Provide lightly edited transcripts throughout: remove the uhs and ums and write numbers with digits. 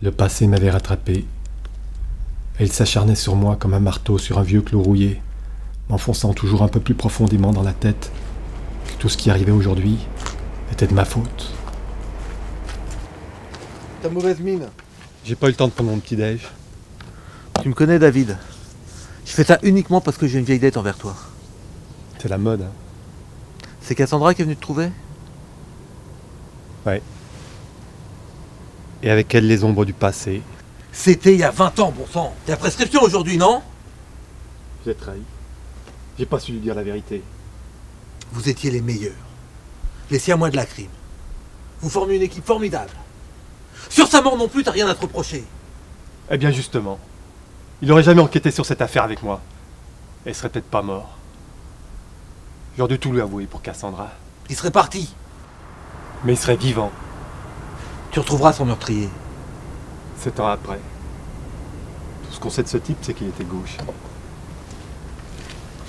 Le passé m'avait rattrapé. Elle s'acharnait sur moi comme un marteau sur un vieux clou rouillé, m'enfonçant toujours un peu plus profondément dans la tête que tout ce qui arrivait aujourd'hui était de ma faute. Ta mauvaise mine. J'ai pas eu le temps de prendre mon petit-déj. Tu me connais, David. Je fais ça uniquement parce que j'ai une vieille dette envers toi. C'est la mode, hein. C'est Cassandra qui est venue te trouver? Ouais. Et avec elle, les ombres du passé. C'était il y a 20 ans, bon sang. T'es à prescription aujourd'hui, non? J'ai trahi. J'ai pas su lui dire la vérité. Vous étiez les meilleurs. Les siamois de la crime. Vous formez une équipe formidable. Sur sa mort non plus, t'as rien à te reprocher. Eh bien justement, il aurait jamais enquêté sur cette affaire avec moi. Elle serait peut-être pas mort. J'aurais dû tout lui avouer pour Cassandra. Il serait parti. Mais il serait vivant, Tu retrouveras son meurtrier. 7 ans après. Tout ce qu'on sait de ce type, c'est qu'il était gauche.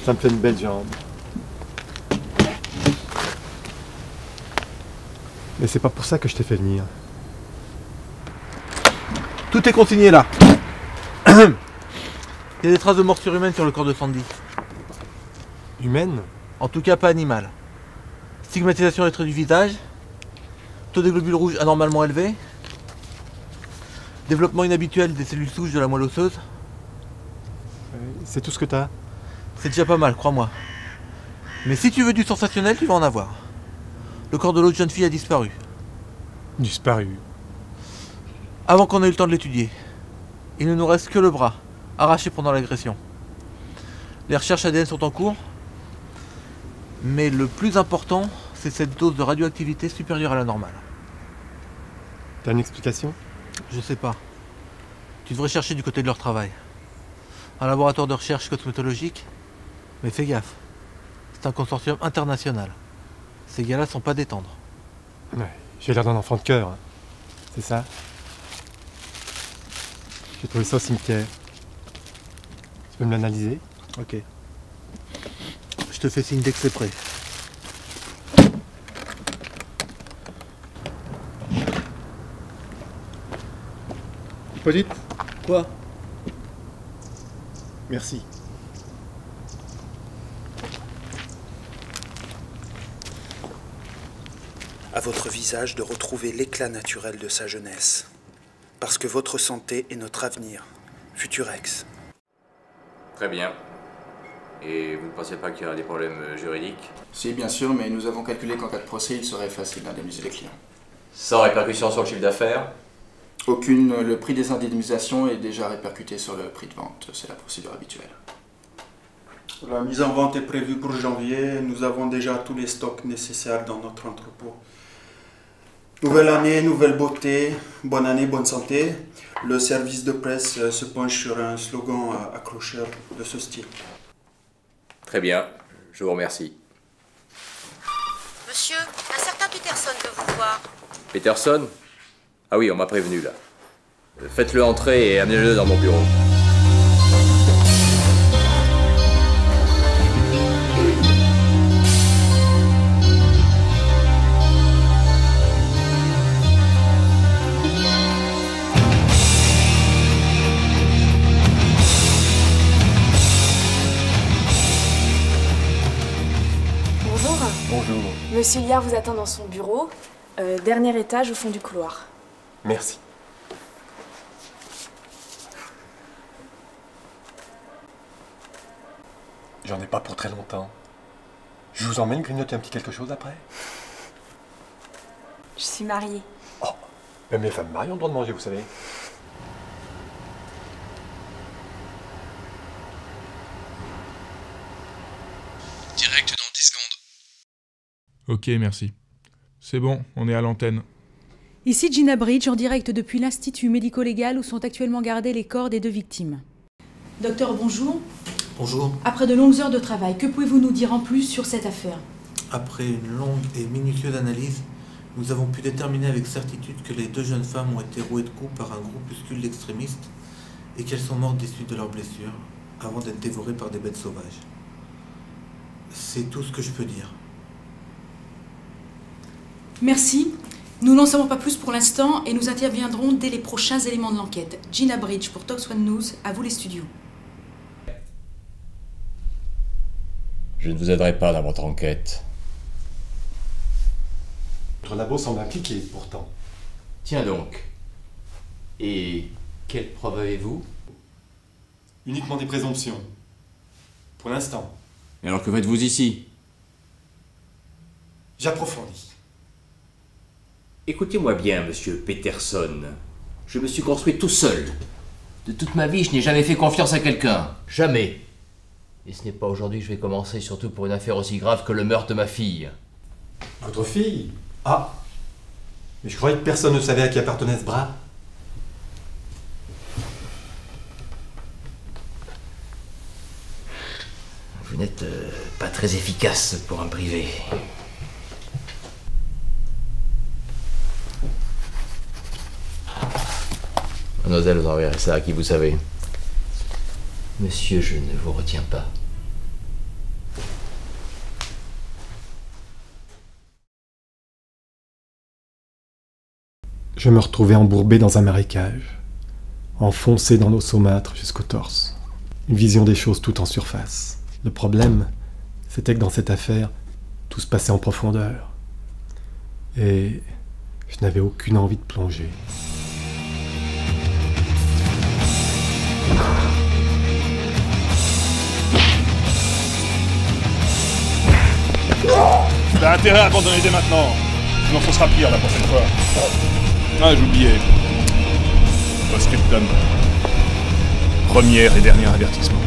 Ça me fait une belle jambe. Mais c'est pas pour ça que je t'ai fait venir. Tout est consigné là. Il y a des traces de morsure humaine sur le corps de Sandy. Humaine? En tout cas pas animale. Stigmatisation des traits du visage. Taux des globules rouges anormalement élevé. Développement inhabituel des cellules souches de la moelle osseuse. C'est tout ce que t'as? C'est déjà pas mal, crois-moi. Mais si tu veux du sensationnel, tu vas en avoir. Le corps de l'autre jeune fille a disparu. Disparu. Avant qu'on ait eu le temps de l'étudier. Il ne nous reste que le bras, arraché pendant l'agression. Les recherches ADN sont en cours. Mais le plus important, c'est cette dose de radioactivité supérieure à la normale. T'as une explication? Je sais pas. Tu devrais chercher du côté de leur travail. Un laboratoire de recherche cosmétologique. Mais fais gaffe. C'est un consortium international. Ces gars-là sont pas détendre. Ouais, j'ai l'air d'un enfant de cœur. Hein. C'est ça? J'ai trouvé ça au cimetière. Tu peux me l'analyser? Ok. Je te fais signe dès que c'est prêt. Hippolyte? Quoi? Merci. À votre visage de retrouver l'éclat naturel de sa jeunesse. Parce que votre santé est notre avenir. Futurex. Très bien. Et vous ne pensez pas qu'il y aura des problèmes juridiques? Si, bien sûr, mais nous avons calculé qu'en cas de procès, il serait facile d'indemniser les clients. Sans répercussion sur le chiffre d'affaires? Aucune. Le prix des indemnisations est déjà répercuté sur le prix de vente. C'est la procédure habituelle. La mise en vente est prévue pour janvier. Nous avons déjà tous les stocks nécessaires dans notre entrepôt. Nouvelle année, nouvelle beauté. Bonne année, bonne santé. Le service de presse se penche sur un slogan accrocheur de ce style. Très bien, je vous remercie. Monsieur, un certain Peterson veut vous voir. Peterson? Ah oui, on m'a prévenu là. Faites-le entrer et amenez-le dans mon bureau. Bonjour. Bonjour. Monsieur Liard vous attend dans son bureau, dernier étage au fond du couloir. Merci. J'en ai pas pour très longtemps. Je vous emmène grignoter un petit quelque chose après? Je suis mariée. Oh, même les femmes mariées ont le droit de manger, vous savez. Direct dans 10 secondes. Ok, merci. C'est bon, on est à l'antenne. Ici Gina Bridge, en direct depuis l'Institut médico-légal où sont actuellement gardés les corps des deux victimes. Docteur, bonjour. Bonjour. Après de longues heures de travail, que pouvez-vous nous dire en plus sur cette affaire? Après une longue et minutieuse analyse, nous avons pu déterminer avec certitude que les deux jeunes femmes ont été rouées de coups par un groupuscule d'extrémistes et qu'elles sont mortes des suites de leurs blessures avant d'être dévorées par des bêtes sauvages. C'est tout ce que je peux dire. Merci. Nous n'en savons pas plus pour l'instant et nous interviendrons dès les prochains éléments de l'enquête. Gina Bridge pour Tox One News, à vous les studios. Je ne vous aiderai pas dans votre enquête. Votre labo semble impliqué, pourtant. Tiens donc. Et quelle preuve avez-vous? Uniquement des présomptions. Pour l'instant. Et alors que faites-vous ici? J'approfondis. Écoutez-moi bien, monsieur Peterson. Je me suis construit tout seul. De toute ma vie, je n'ai jamais fait confiance à quelqu'un. Jamais. Et ce n'est pas aujourd'hui que je vais commencer, surtout pour une affaire aussi grave que le meurtre de ma fille. Votre fille? Ah. Mais je croyais que personne ne savait à qui appartenait ce bras. Vous n'êtes pas très efficace pour un privé. Mademoiselle, vous enverrez ça à qui vous savez. Monsieur, je ne vous retiens pas. Je me retrouvais embourbé dans un marécage, enfoncé dans l'eau saumâtre jusqu'au torse. Une vision des choses tout en surface. Le problème, c'était que dans cette affaire, tout se passait en profondeur. Et je n'avais aucune envie de plonger. T'as intérêt à abandonner dès maintenant, sinon ce sera pire la prochaine fois. Ah, j'oubliais. Post-scriptum. Premier et dernier avertissement.